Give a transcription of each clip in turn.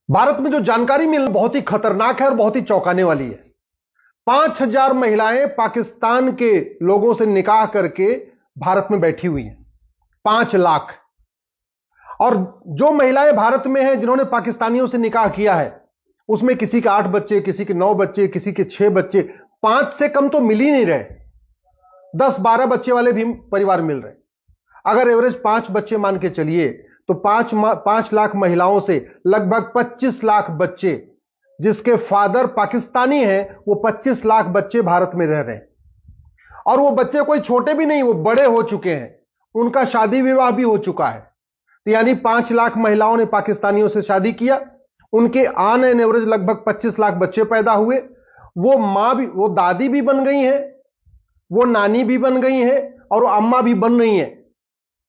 भारत में जो जानकारी मिल बहुत ही खतरनाक है और बहुत ही चौंकाने वाली है। 5,000 महिलाएं पाकिस्तान के लोगों से निकाह करके भारत में बैठी हुई हैं। 5 लाख। और जो महिलाएं भारत में हैं जिन्होंने पाकिस्तानियों से निकाह किया है, उसमें किसी के 8 बच्चे, किसी के 9 बच्चे, किसी के 6 बच्चे, 5 से कम तो मिल ही नहीं रहे। 10-12 बच्चे वाले भी परिवार मिल रहे। अगर एवरेज 5 बच्चे मान के चलिए तो 5 लाख महिलाओं से लगभग 25 लाख बच्चे, जिसके फादर पाकिस्तानी हैं, वो 25 लाख बच्चे भारत में रह रहे हैं। और वो बच्चे कोई छोटे भी नहीं, वो बड़े हो चुके हैं, उनका शादी विवाह भी हो चुका है। तो यानी 5 लाख महिलाओं ने पाकिस्तानियों से शादी किया, उनके ऑन एन एवरेज लगभग 25 लाख बच्चे पैदा हुए। वो मां भी, वो दादी भी बन गई हैं, वो नानी भी बन गई हैं और वो अम्मा भी बन रही हैं।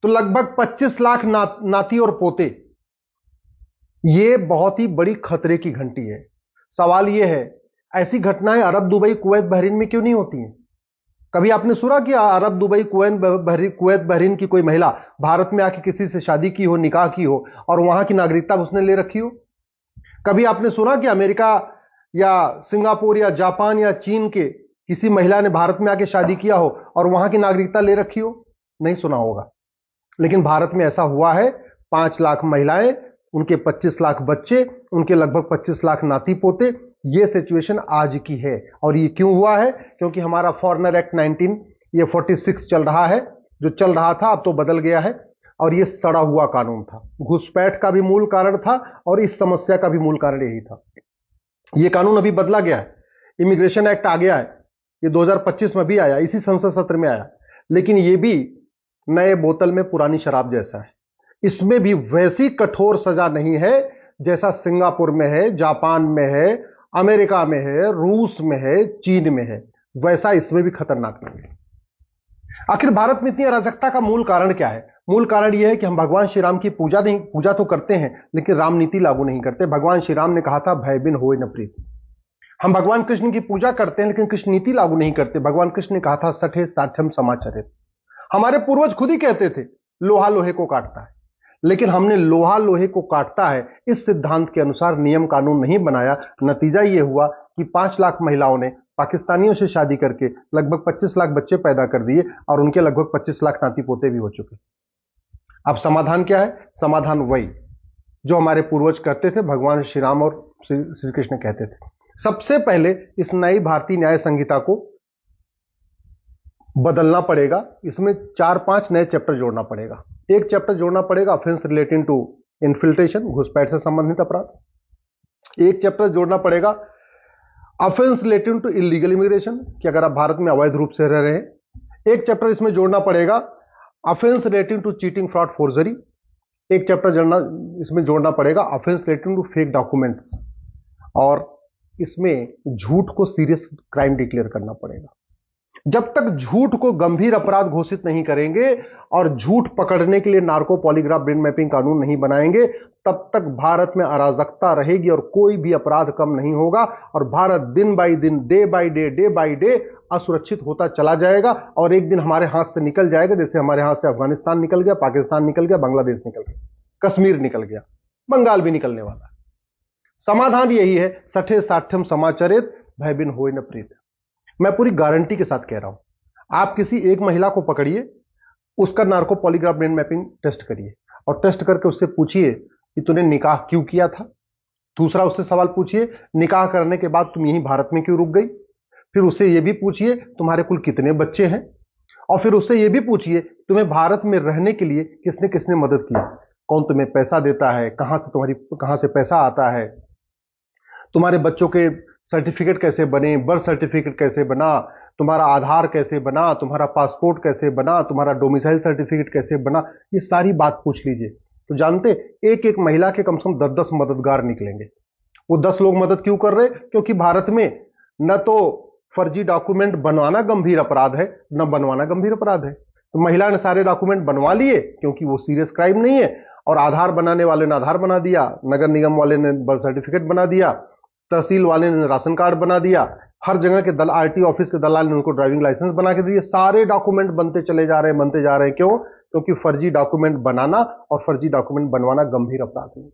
तो लगभग 25 लाख नाती और पोते। यह बहुत ही बड़ी खतरे की घंटी है। सवाल यह है, ऐसी घटनाएं अरब, दुबई, कुवैत, बहरीन में क्यों नहीं होती हैं? कभी आपने सुना कि अरब, दुबई, कुवैत, बहरीन की कोई महिला भारत में आके किसी से शादी की हो, निकाह की हो और वहां की नागरिकता उसने ले रखी हो? कभी आपने सुना कि अमेरिका या सिंगापुर या जापान या चीन के किसी महिला ने भारत में आके शादी किया हो और वहां की नागरिकता ले रखी हो? नहीं सुना होगा। लेकिन भारत में ऐसा हुआ है। 5 लाख महिलाएं, उनके 25 लाख बच्चे, उनके लगभग 25 लाख नाती पोते। यह सिचुएशन आज की है। और ये क्यों हुआ है? क्योंकि हमारा फॉरेनर एक्ट 19, ये 46 चल रहा है। जो चल रहा था अब तो बदल गया है। और ये सड़ा हुआ कानून था। घुसपैठ का भी मूल कारण था और इस समस्या का भी मूल कारण यही था। यह कानून अभी बदला गया है। इमिग्रेशन एक्ट आ गया है, ये 2025 में भी आया, इसी संसद सत्र में आया। लेकिन यह भी नए बोतल में पुरानी शराब जैसा है। इसमें भी वैसी कठोर सजा नहीं है जैसा सिंगापुर में है, जापान में है, अमेरिका में है, रूस में है, चीन में है। वैसा इसमें भी खतरनाक नहीं है। आखिर भारत में इतनी अराजकता का मूल कारण क्या है? मूल कारण यह है कि हम भगवान श्री राम की पूजा तो करते हैं, लेकिन राम नीति लागू नहीं करते। भगवान श्री राम ने कहा था, भय बिन होए न प्रीति। हम भगवान कृष्ण की पूजा करते हैं, लेकिन कृष्ण नीति लागू नहीं करते। भगवान कृष्ण ने कहा था, सठे साठ्यम समाचरित। हमारे पूर्वज खुद ही कहते थे, लोहा लोहे को काटता है। लेकिन हमने लोहा लोहे को काटता है इस सिद्धांत के अनुसार नियम कानून नहीं बनाया। नतीजा यह हुआ कि 5 लाख महिलाओं ने पाकिस्तानियों से शादी करके लगभग 25 लाख बच्चे पैदा कर दिए और उनके लगभग 25 लाख नाती पोते भी हो चुके। अब समाधान क्या है? समाधान वही जो हमारे पूर्वज करते थे, भगवान श्री राम और श्री कृष्ण कहते थे। सबसे पहले इस नई भारतीय न्याय संहिता को बदलना पड़ेगा। इसमें 4-5 नए चैप्टर जोड़ना पड़ेगा। एक चैप्टर जोड़ना पड़ेगा ऑफेंस रिलेटिंग टू इन्फिल्ट्रेशन, घुसपैठ से संबंधित अपराध। एक चैप्टर जोड़ना पड़ेगा offence relating to illegal immigration, कि अगर आप भारत में अवैध रूप से रह रहे हैं। एक चैप्टर इसमें जोड़ना पड़ेगा offence relating to cheating, fraud, forgery. एक चैप्टर इसमें जोड़ना पड़ेगा offence relating to fake documents. और इसमें झूठ को सीरियस क्राइम डिक्लेयर करना पड़ेगा। जब तक झूठ को गंभीर अपराध घोषित नहीं करेंगे और झूठ पकड़ने के लिए नार्को पॉलीग्राफ ब्रेन मैपिंग कानून नहीं बनाएंगे, तब तक भारत में अराजकता रहेगी और कोई भी अपराध कम नहीं होगा। और भारत दिन बाई दिन, डे बाई डे असुरक्षित होता चला जाएगा। और एक दिन हमारे हाथ से निकल जाएगा, जैसे हमारे हाथ से अफगानिस्तान निकल गया, पाकिस्तान निकल गया, बांग्लादेश निकल गया, कश्मीर निकल गया, बंगाल भी निकलने वाला। समाधान यही है, सठे साठ्यम समाचरित, भय बिन होए न प्रीत। मैं पूरी गारंटी के साथ कह रहा हूं। आप किसी एक महिला को पकड़िए, उसका narco polygraph brain mapping test करिए और टेस्ट करके उससे पूछिए कि तूने निकाह क्यों किया था। दूसरा उससे सवाल पूछिए, निकाह करने के बाद तुम यहीं भारत में क्यों रुक गई। फिर उससे यह भी पूछिए, तुम्हारे कुल कितने बच्चे हैं। और फिर उससे यह भी पूछिए, तुम्हें भारत में रहने के लिए किसने किसने मदद किया, कौन तुम्हें पैसा देता है, कहां से पैसा आता है, तुम्हारे बच्चों के सर्टिफिकेट कैसे बने, बर्थ सर्टिफिकेट कैसे बना, तुम्हारा आधार कैसे बना, तुम्हारा पासपोर्ट कैसे बना, तुम्हारा डोमिसाइल सर्टिफिकेट कैसे बना। ये सारी बात पूछ लीजिए। तो जानते, एक एक महिला के कम से कम 10-10 मददगार निकलेंगे। वो 10 लोग मदद क्यों कर रहे? क्योंकि भारत में न तो फर्जी डॉक्यूमेंट बनवाना गंभीर अपराध है, न बनवाना गंभीर अपराध है। तो महिला ने सारे डॉक्यूमेंट बनवा लिए क्योंकि वो सीरियस क्राइम नहीं है। और आधार बनाने वाले ने आधार बना दिया, नगर निगम वाले ने बर्थ सर्टिफिकेट बना दिया, तहसील वाले ने राशन कार्ड बना दिया, हर जगह के आरटी ऑफिस के दलाल ने उनको ड्राइविंग लाइसेंस बना के दिए। सारे डॉक्यूमेंट बनते चले जा रहे हैं। क्यों? क्योंकि फर्जी डॉक्यूमेंट बनाना और फर्जी डॉक्यूमेंट बनवाना गंभीर अपराध है।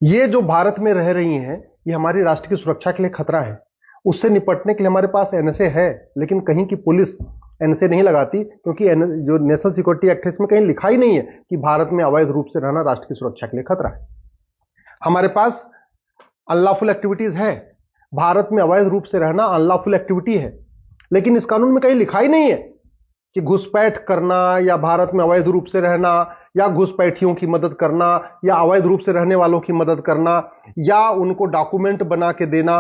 ये जो भारत में रह रही हैं, ये हमारी राष्ट्र की सुरक्षा के लिए खतरा है। उससे निपटने के लिए हमारे पास एनएसए है, लेकिन कहीं की पुलिस एनएसए नहीं लगाती, क्योंकि जो नेशनल सिक्योरिटी एक्ट है इसमें कहीं लिखा ही नहीं है कि भारत में अवैध रूप से रहना राष्ट्र की सुरक्षा के लिए खतरा है। हमारे पास अनलॉफुल एक्टिविटीज है, भारत में अवैध रूप से रहना अनलॉफुल एक्टिविटी है, लेकिन इस कानून में कहीं लिखा ही नहीं है कि घुसपैठ करना या भारत में अवैध रूप से रहना या घुसपैठियों की मदद करना या अवैध रूप से रहने वालों की मदद करना या उनको डॉक्यूमेंट बना के देना,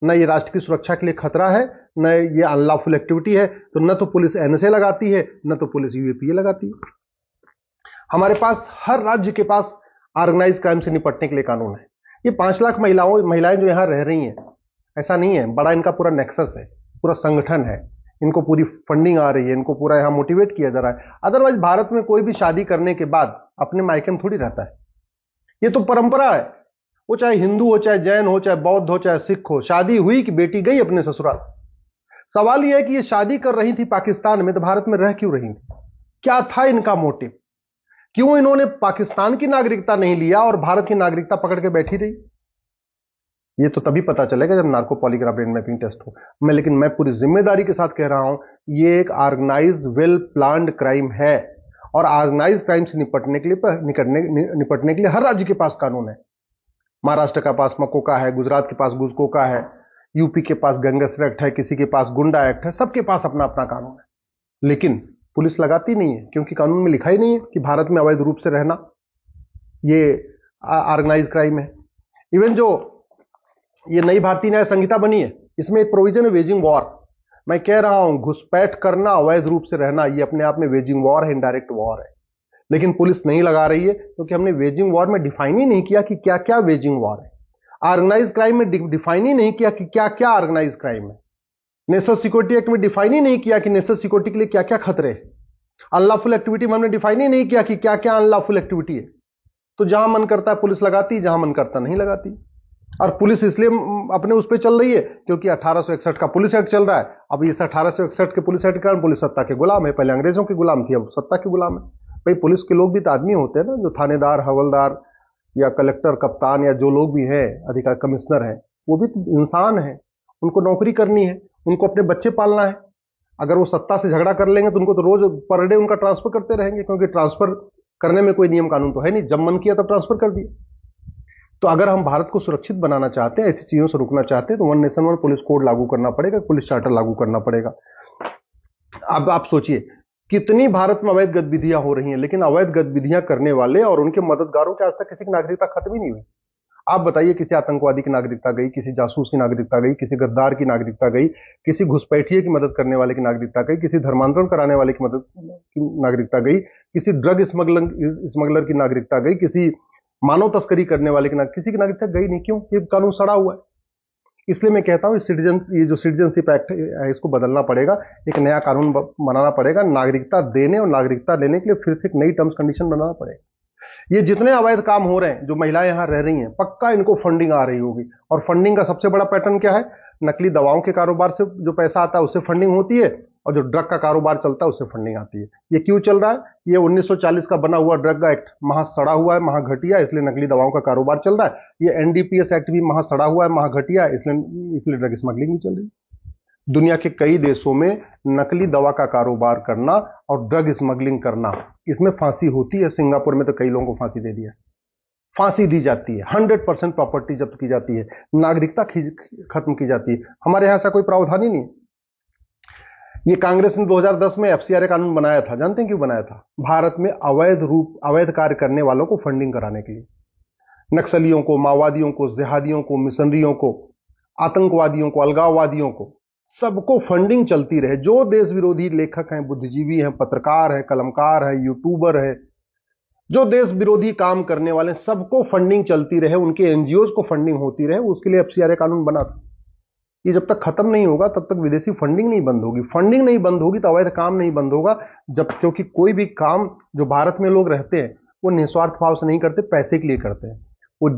न ये राष्ट्र की सुरक्षा के लिए खतरा है, न ये अनलॉफुल एक्टिविटी है। तो न तो पुलिस एनएसए लगाती है, न तो पुलिस यूएपीए लगाती है। हमारे पास हर राज्य के पास ऑर्गेनाइज क्राइम से निपटने के लिए कानून है। ये 5 लाख महिलाएं जो यहां रह रही हैं, ऐसा नहीं है, बड़ा इनका पूरा नेक्सस है, पूरा संगठन है, इनको पूरी फंडिंग आ रही है, इनको पूरा यहां मोटिवेट किया जा रहा है। अदरवाइज भारत में कोई भी शादी करने के बाद अपने मायके में थोड़ी रहता है। ये तो परंपरा है, वो चाहे हिंदू हो, चाहे जैन हो, चाहे बौद्ध हो, चाहे सिख हो, शादी हुई कि बेटी गई अपने ससुराल। सवाल यह है कि ये शादी कर रही थी पाकिस्तान में, तो भारत में रह क्यों रही थी? क्या था इनका मोटिव? क्यों इन्होंने पाकिस्तान की नागरिकता नहीं लिया और भारत की नागरिकता पकड़ के बैठी रही? ये तो तभी पता चलेगा जब narco polygraph brain mapping test हो। लेकिन मैं पूरी जिम्मेदारी के साथ कह रहा हूं, ये एक ऑर्गेनाइज वेल प्लान्ड क्राइम है, और ऑर्गेनाइज क्राइम से निपटने के लिए हर राज्य के पास कानून है। महाराष्ट्र के पास मकोका है, गुजरात के पास गुजकोका है, यूपी के पास गैंगस्टर एक्ट है, किसी के पास गुंडा एक्ट है, सबके पास अपना अपना कानून है। लेकिन पुलिस लगाती नहीं है, क्योंकि कानून में लिखा ही नहीं है कि भारत में अवैध रूप से रहना ये ऑर्गेनाइज क्राइम है। इवन जो ये नई भारतीय न्याय संहिता बनी है, इसमें एक प्रोविजन है वेजिंग वॉर। मैं कह रहा हूं, घुसपैठ करना, अवैध रूप से रहना, ये अपने आप में वेजिंग वॉर है, इनडायरेक्ट वॉर है। लेकिन पुलिस नहीं लगा रही है, क्योंकि हमने वेजिंग वॉर में डिफाइन ही नहीं किया कि क्या क्या वेजिंग वॉर है। ऑर्गेनाइज क्राइम में डिफाइन ही नहीं किया कि क्या क्या ऑर्गेनाइज क्राइम है। नेशनल सिक्योरिटी एक्ट में डिफाइन ही नहीं किया कि नेशनल सिक्योरिटी के लिए क्या क्या खतरे हैं। अनलॉफुल एक्टिविटी में हमने डिफाइन ही नहीं किया कि क्या क्या अनलॉफुल एक्टिविटी है। तो जहां मन करता है पुलिस लगाती, जहां मन करता नहीं लगाती। और पुलिस इसलिए अपने उस पर चल रही है क्योंकि 1861 का पुलिस एक्ट चल रहा है। अब इस 1861 के पुलिस एक्ट के कारण पुलिस सत्ता के गुलाम है। पहले अंग्रेजों के गुलाम थी, अब सत्ता के गुलाम है। भाई पुलिस के लोग भी तो आदमी होते हैं ना, जो थानेदार, हवलदार या कलेक्टर, कप्तान या जो लोग भी हैं, अधिकारी, कमिश्नर हैं, वो भी तो इंसान हैं। उनको नौकरी करनी है, उनको अपने बच्चे पालना है। अगर वो सत्ता से झगड़ा कर लेंगे तो उनको तो रोज पर डे उनका ट्रांसफर करते रहेंगे, क्योंकि ट्रांसफर करने में कोई नियम कानून तो है नहीं, जब मन किया तब ट्रांसफर कर दिया। तो अगर हम भारत को सुरक्षित बनाना चाहते हैं, ऐसी चीजों से रुकना चाहते हैं, तो one nation one police code लागू करना पड़ेगा, पुलिस चार्टर लागू करना पड़ेगा। अब आप सोचिए कितनी भारत में अवैध गतिविधियां हो रही हैं, लेकिन अवैध गतिविधियां करने वाले और उनके मददगारों के आज तक किसी की नागरिकता खत्म ही नहीं हुई। आप बताइए, किसी आतंकवादी की नागरिकता गई, किसी जासूस की नागरिकता गई, किसी गद्दार की नागरिकता गई, किसी घुसपैठिए की मदद करने वाले की नागरिकता गई, किसी धर्मांतरण कराने वाले की मदद की नागरिकता गई, किसी ड्रग स्मगलर की नागरिकता गई, किसी मानव तस्करी करने वाले की किसी की नागरिकता गई नहीं। क्यों? ये कानून सड़ा हुआ है। इसलिए मैं कहता हूं ये जो सिटीजनशिप एक्ट है, इसको बदलना पड़ेगा, एक नया कानून बनाना पड़ेगा। नागरिकता देने और नागरिकता लेने के लिए फिर से एक नई टर्म्स कंडीशन बनाना पड़ेगा। ये जितने अवैध काम हो रहे हैं, जो महिलाएं यहां रह रही हैं, पक्का इनको फंडिंग आ रही होगी। और फंडिंग का सबसे बड़ा पैटर्न क्या है? नकली दवाओं के कारोबार से जो पैसा आता है उससे फंडिंग होती है, और जो ड्रग का कारोबार चलता है उससे फंडिंग आती है। ये क्यों चल रहा है? ये 1940 का बना हुआ ड्रग एक्ट महा सड़ा हुआ है, महा घटिया, इसलिए नकली दवाओं का कारोबार चल रहा है। ये एनडीपीएस एक्ट भी महा सड़ा हुआ है, महा घटिया, इसलिए ड्रग स्मगलिंग भी चल रही है। दुनिया के कई देशों में नकली दवा का कारोबार करना और ड्रग स्मगलिंग करना, इसमें फांसी होती है। सिंगापुर में तो कई लोगों को फांसी दे दिया, फांसी दी जाती है, 100% प्रॉपर्टी जब्त की जाती है, नागरिकता खत्म की जाती है। हमारे यहां ऐसा कोई प्रावधान ही नहीं। ये कांग्रेस ने 2010 में एफसीआरए कानून बनाया था। जानते हैं क्यों बनाया था? भारत में अवैध कार्य करने वालों को फंडिंग कराने के लिए। नक्सलियों को, माओवादियों को, जिहादियों को, मिशनरियों को, आतंकवादियों को, अलगाववादियों को, सबको फंडिंग चलती रहे। जो देश विरोधी लेखक हैं, बुद्धिजीवी हैं, पत्रकार हैं, कलमकार हैं, यूट्यूबर हैं, जो देश विरोधी काम करने वाले, सबको फंडिंग चलती रहे, उनके एनजीओ को फंडिंग होती रहे, उसके लिए एफसीआरए कानून बना था। ये जब तक खत्म नहीं होगा तब तक विदेशी फंडिंग नहीं बंद होगी। फंडिंग नहीं बंद होगी तो अवैध काम नहीं बंद होगा। क्योंकि कोई भी काम जो भारत में लोग रहते हैं वो निस्वार्थ भाव से नहीं करते, पैसे के लिए करते हैं। वो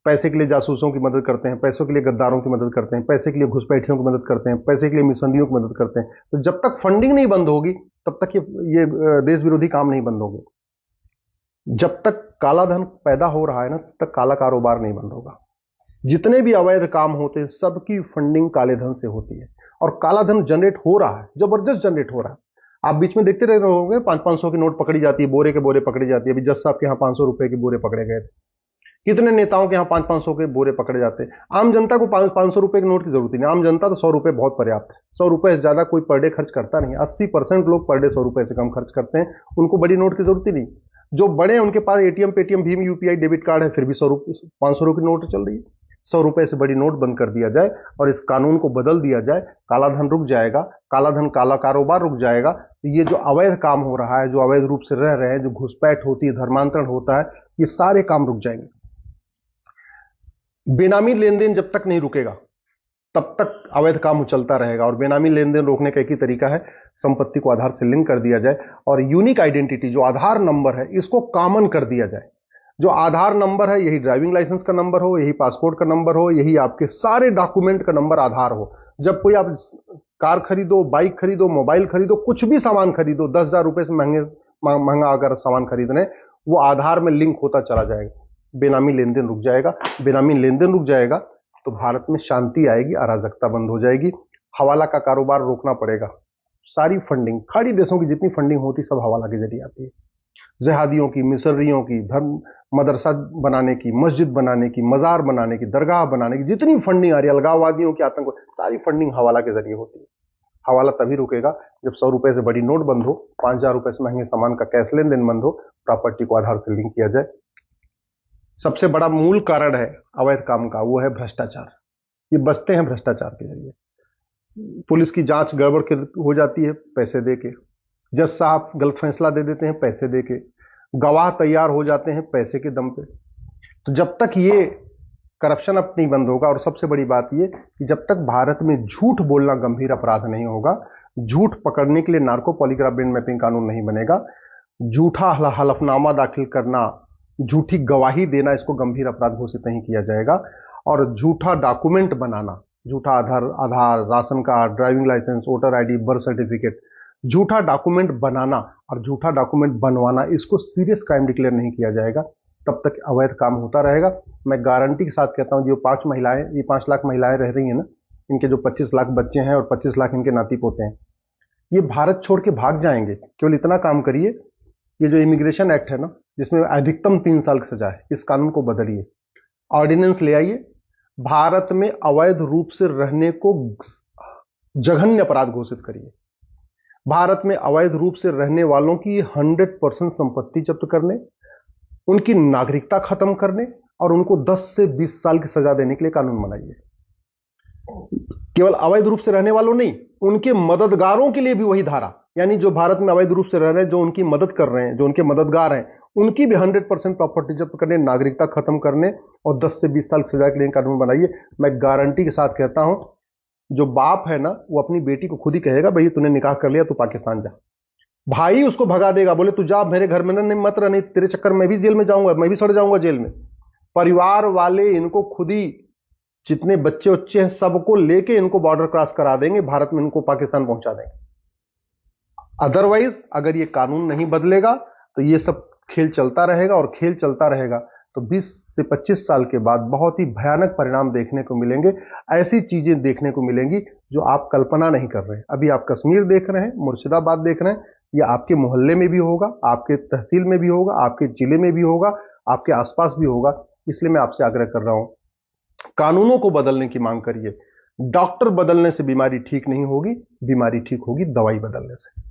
पैसे के लिए जासूसों की मदद करते हैं, पैसों के लिए गद्दारों की मदद करते हैं, पैसे के लिए घुसपैठियों की मदद करते हैं, पैसे के लिए मिशनरियों की मदद करते हैं। तो जब तक फंडिंग नहीं बंद होगी तब तक ये देश विरोधी काम नहीं बंद होंगे। जब तक काला धन पैदा हो रहा है ना, तब तक काला कारोबार नहीं बंद होगा। जितने भी अवैध काम होते हैं सबकी फंडिंग काले धन से होती है, और काला धन जनरेट हो रहा है, जबरदस्त जनरेट हो रहा है। आप बीच में देखते रहे होंगे, 500-500 की नोट पकड़ी जाती है, बोरे के बोरे पकड़ी जाती है। अभी जज साहब के यहाँ 500 रुपए के बोरे पकड़े गए थे। कितने नेताओं के यहाँ 500-500 के बोरे पकड़े जाते हैं। आम जनता को 500 रुपए के नोट की जरूरत नहीं। आम जनता तो 100 रुपए बहुत पर्याप्त है। 100 रुपए से ज्यादा कोई पर डे खर्च करता नहीं। 80% लोग पर डे 100 रुपए से कम खर्च करते हैं। उनको बड़ी नोट की जरूरत ही नहीं। जो बड़े हैं उनके पास एटीएम, पेटीएम, भीम, यूपीआई, डेबिट कार्ड है, फिर भी 500 रुपए की नोट चल रही है। 100 रुपए से बड़ी नोट बंद कर दिया जाए और इस कानून को बदल दिया जाए, काला धन रुक जाएगा, काला धन, काला कारोबार रुक जाएगा। तो ये जो अवैध काम हो रहा है, जो अवैध रूप से रह रहे हैं, जो घुसपैठ होती है, धर्मांतरण होता है, ये सारे काम रुक जाएंगे। बेनामी लेन देन जब तक नहीं रुकेगा तब तक अवैध काम चलता रहेगा। और बेनामी लेन देन रोकने का एक ही तरीका है, संपत्ति को आधार से लिंक कर दिया जाए और यूनिक आइडेंटिटी जो आधार नंबर है इसको कॉमन कर दिया जाए। जो आधार नंबर है यही ड्राइविंग लाइसेंस का नंबर हो, यही पासपोर्ट का नंबर हो, यही आपके सारे डॉक्यूमेंट का नंबर आधार हो। जब कोई आप कार खरीदो, बाइक खरीदो, मोबाइल खरीदो, कुछ भी सामान खरीदो, 10,000 रुपए से महंगा अगर सामान खरीदने, वो आधार में लिंक होता चला जाएगा। बेनामी लेन देन रुक जाएगा। बेनामी लेन देन रुक जाएगा तो भारत में शांति आएगी, अराजकता बंद हो जाएगी। हवाला का कारोबार रोकना पड़ेगा। सारी फंडिंग, खाड़ी देशों की जितनी फंडिंग होती सब हवाला के जरिए आती है। जिहादियों की, मिसरियों की, धर्म मदरसा बनाने की, मस्जिद बनाने की, मजार बनाने की, दरगाह बनाने की, जितनी फंडिंग आ रही है, अलगाववादियों की, आतंक, सारी फंडिंग हवाला के जरिए होती है। हवाला तभी रुकेगा जब 100 रुपए से बड़ी नोट बंद हो, 5,000 रुपए से महंगे सामान का कैश लेन देन बंद हो, प्रॉपर्टी को आधार से लिंक किया जाए। सबसे बड़ा मूल कारण है अवैध काम का, वो है भ्रष्टाचार। ये बचते हैं भ्रष्टाचार के जरिए। पुलिस की जांच गड़बड़ हो जाती है पैसे देके, जज साहब गलत फैसला दे देते हैं पैसे देके, गवाह तैयार हो जाते हैं पैसे के दम पे। तो जब तक ये करप्शन अब नहीं बंद होगा, और सबसे बड़ी बात ये कि जब तक भारत में झूठ बोलना गंभीर अपराध नहीं होगा, झूठ पकड़ने के लिए नार्को पॉलीग्राफ ब्रेन मैपिंग कानून नहीं बनेगा, झूठा हलफनामा दाखिल करना, झूठी गवाही देना, इसको गंभीर अपराध घोषित नहीं किया जाएगा। और झूठा डॉक्यूमेंट बनाना, झूठा Aadhaar, ration card, driving licence, voter ID, birth certificate, झूठा डॉक्यूमेंट बनाना और झूठा डॉक्यूमेंट बनवाना, इसको सीरियस क्राइम डिक्लेयर नहीं किया जाएगा। तब तक अवैध काम होता रहेगा। मैं गारंटी के साथ कहता हूं, जो 5 लाख महिलाएं रह रही हैं ना, इनके जो 25 लाख बच्चे हैं और 25 लाख इनके नाती पोते हैं, ये भारत छोड़ के भाग जाएंगे। केवल इतना काम करिए, ये जो इमिग्रेशन एक्ट है ना, जिसमें अधिकतम 3 साल की सजा है, इस कानून को बदलिए, ऑर्डिनेंस ले आइए, भारत में अवैध रूप से रहने को जघन्य अपराध घोषित करिए। भारत में अवैध रूप से रहने वालों की 100% संपत्ति जब्त करने, उनकी नागरिकता खत्म करने और उनको 10 से 20 साल की सजा देने के लिए कानून बनाइए। केवल अवैध रूप से रहने वालों नहीं, उनके मददगारों के लिए भी वही धारा, यानी जो भारत में अवैध रूप से रह रहे हैं, जो उनकी मदद कर रहे हैं, जो उनके मददगार हैं, उनकी भी 100% प्रॉपर्टी जब्त करने, नागरिकता खत्म करने और 10 से 20 साल की सजा के लिए कानून बनाइए। मैं गारंटी के साथ कहता हूं, जो बाप है ना, वो अपनी बेटी को खुद ही कहेगा, भाई तूने निकाह कर लिया, तू पाकिस्तान जा। भाई उसको भगा देगा, बोले तू जा मेरे घर में, नहीं मत रह, नहीं तेरे चक्कर में भी जेल में जाऊंगा, मैं भी सड़ जाऊंगा जेल में। परिवार वाले इनको खुद ही, जितने बच्चे उच्चे हैं सबको लेके इनको बॉर्डर क्रॉस करा देंगे, भारत में इनको पाकिस्तान पहुंचा देंगे। अदरवाइज अगर ये कानून नहीं बदलेगा तो ये सब खेल चलता रहेगा, और खेल चलता रहेगा तो 20 से 25 साल के बाद बहुत ही भयानक परिणाम देखने को मिलेंगे। ऐसी चीजें देखने को मिलेंगी जो आप कल्पना नहीं कर रहे हैं। अभी आप कश्मीर देख रहे हैं, मुर्शिदाबाद देख रहे हैं, ये आपके मोहल्ले में भी होगा, आपके तहसील में भी होगा, आपके जिले में भी होगा, आपके आसपास भी होगा। इसलिए मैं आपसे आग्रह कर रहा हूं, कानूनों को बदलने की मांग करिए। डॉक्टर बदलने से बीमारी ठीक नहीं होगी, बीमारी ठीक होगी दवाई बदलने से।